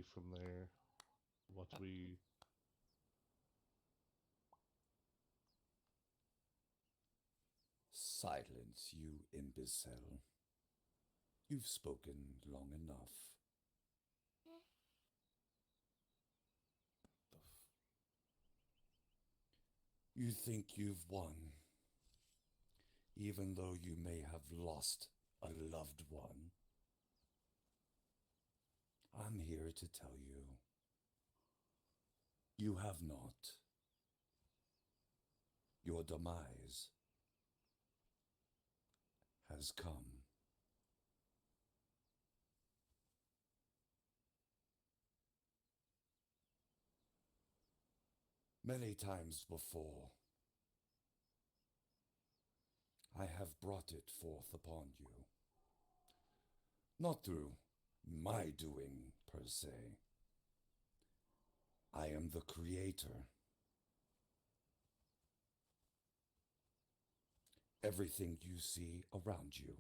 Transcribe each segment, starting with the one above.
see from there? What we. Silence, you imbecile. You've spoken long enough. You think you've won, even though you may have lost a loved one. I'm here to tell you, you have not. Your demise has come. Many times before, I have brought it forth upon you. Not through my doing, per se. I am the creator. Everything you see around you,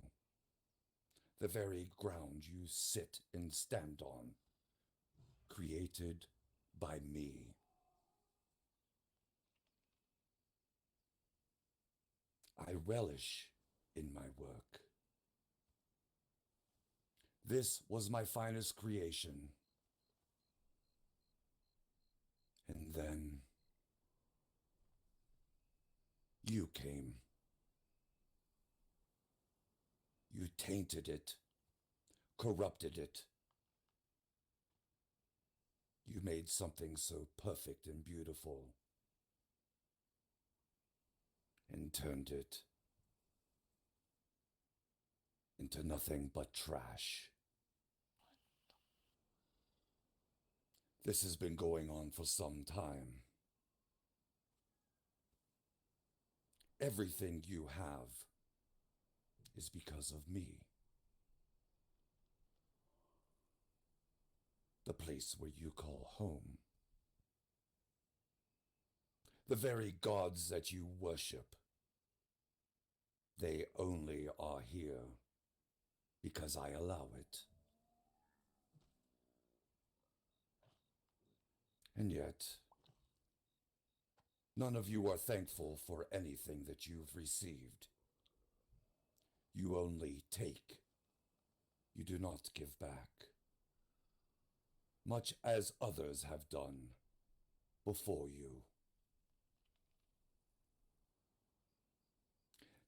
the very ground you sit and stand on, created by me. I relish in my work. This was my finest creation. And then you came. You tainted it, corrupted it. You made something so perfect and beautiful and turned it into nothing but trash. This has been going on for some time. Everything you have is because of me. The place where you call home. The very gods that you worship. They only are here because I allow it. And yet, none of you are thankful for anything that you've received. You only take. You do not give back. Much as others have done before you.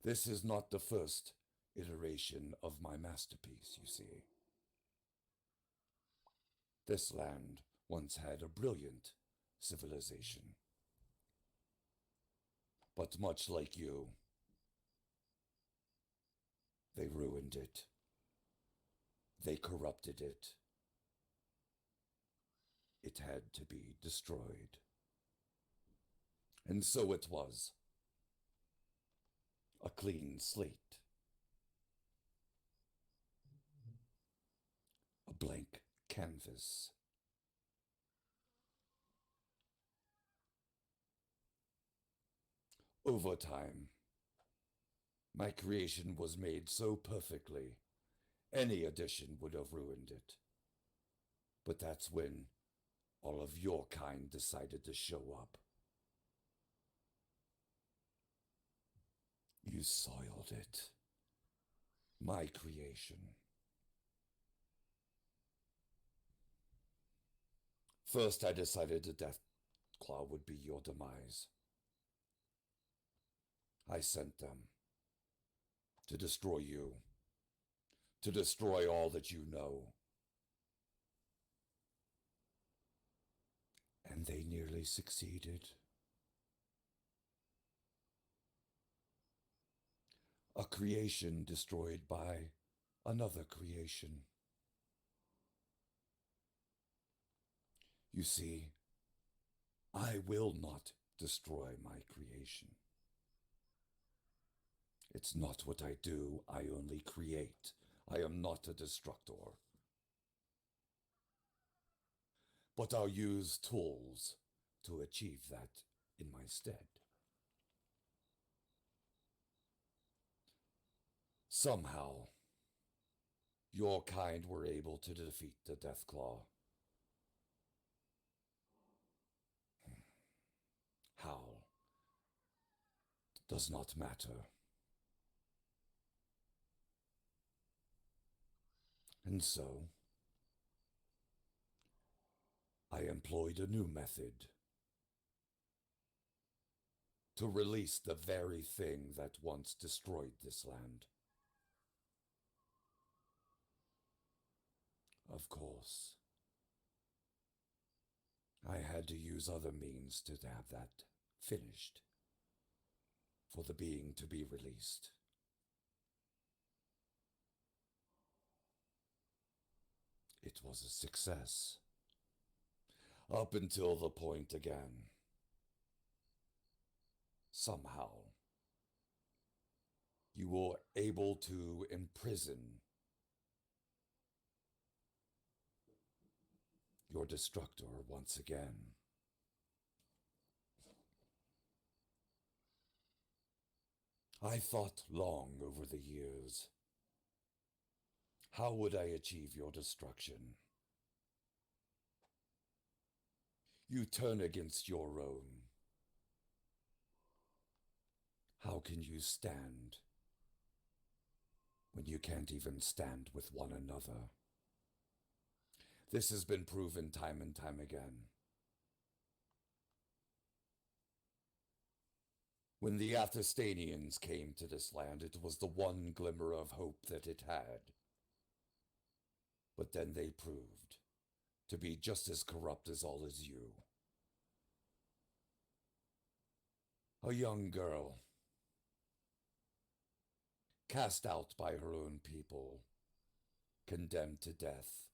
This is not the first iteration of my masterpiece, you see. This land once had a brilliant civilization. But much like you, they ruined it. They corrupted it. It had to be destroyed. And so it was. A clean slate. A blank canvas. Over time, my creation was made so perfectly, any addition would have ruined it. But that's when all of your kind decided to show up. You soiled it. My creation. First, I decided the Deathclaw would be your demise. I sent them to destroy you, to destroy all that you know. And they nearly succeeded. A creation destroyed by another creation. You see, I will not destroy my creation. It's not what I do, I only create. I am not a destructor. But I'll use tools to achieve that in my stead. Somehow, your kind were able to defeat the Deathclaw. does not matter. And so, I employed a new method to release the very thing that once destroyed this land. Of course, I had to use other means to have that finished, for the being to be released. It was a success. Up until the point again. Somehow, you were able to imprison your destructor once again. I thought long over the years. How would I achieve your destruction? You turn against your own. How can you stand when you can't even stand with one another? This has been proven time and time again. When the Athastanians came to this land, it was the one glimmer of hope that it had. But then they proved to be just as corrupt as all as you. A young girl, cast out by her own people, condemned to death.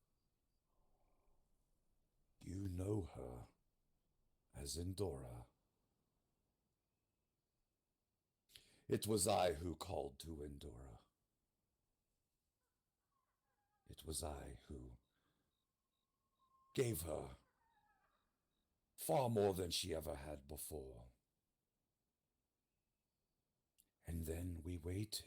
You know her as Endora. It was I who called to Endora. It was I who gave her far more than she ever had before. And then we waited.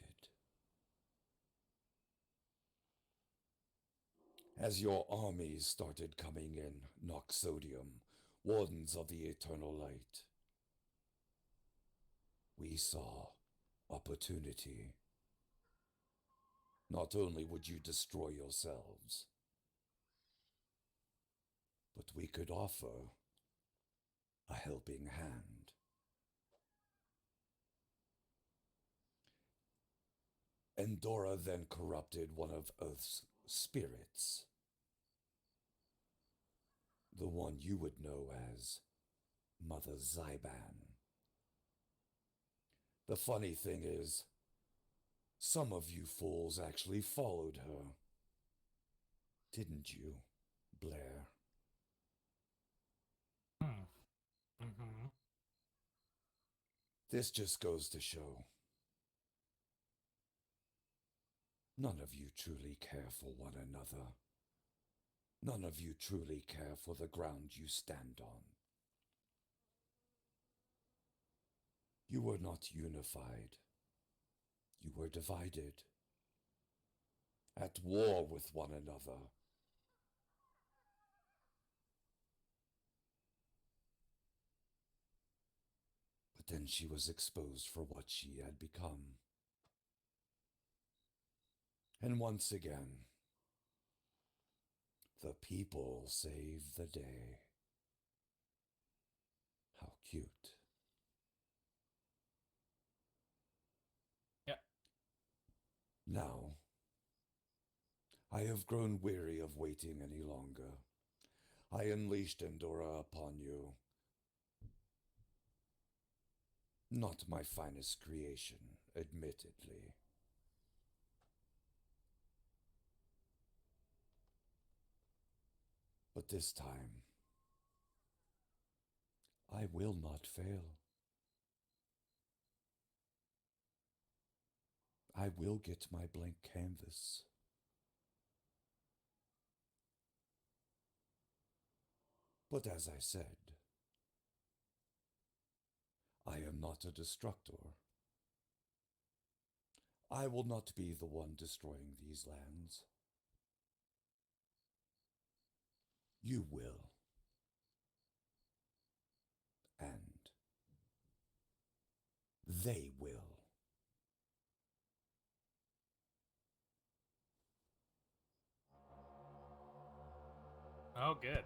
As your armies started coming in, Noxodium, Wardens of the Eternal Light, we saw opportunity. Not only would you destroy yourselves, but we could offer a helping hand. Endora then corrupted one of Earth's spirits, the one you would know as Mother Zyban. The funny thing is, some of you fools actually followed her. Didn't you, Blair? Mm-hmm. This just goes to show. None of you truly care for one another. None of you truly care for the ground you stand on. You were not unified. You were divided, at war with one another. But then she was exposed for what she had become. And once again, the people saved the day. How cute. Yep. Now, I have grown weary of waiting any longer. I unleashed Endora upon you. Not my finest creation, admittedly. But this time, I will not fail. I will get my blank canvas. But as I said, I am not a destructor. I will not be the one destroying these lands. You will. And they will. Oh, good.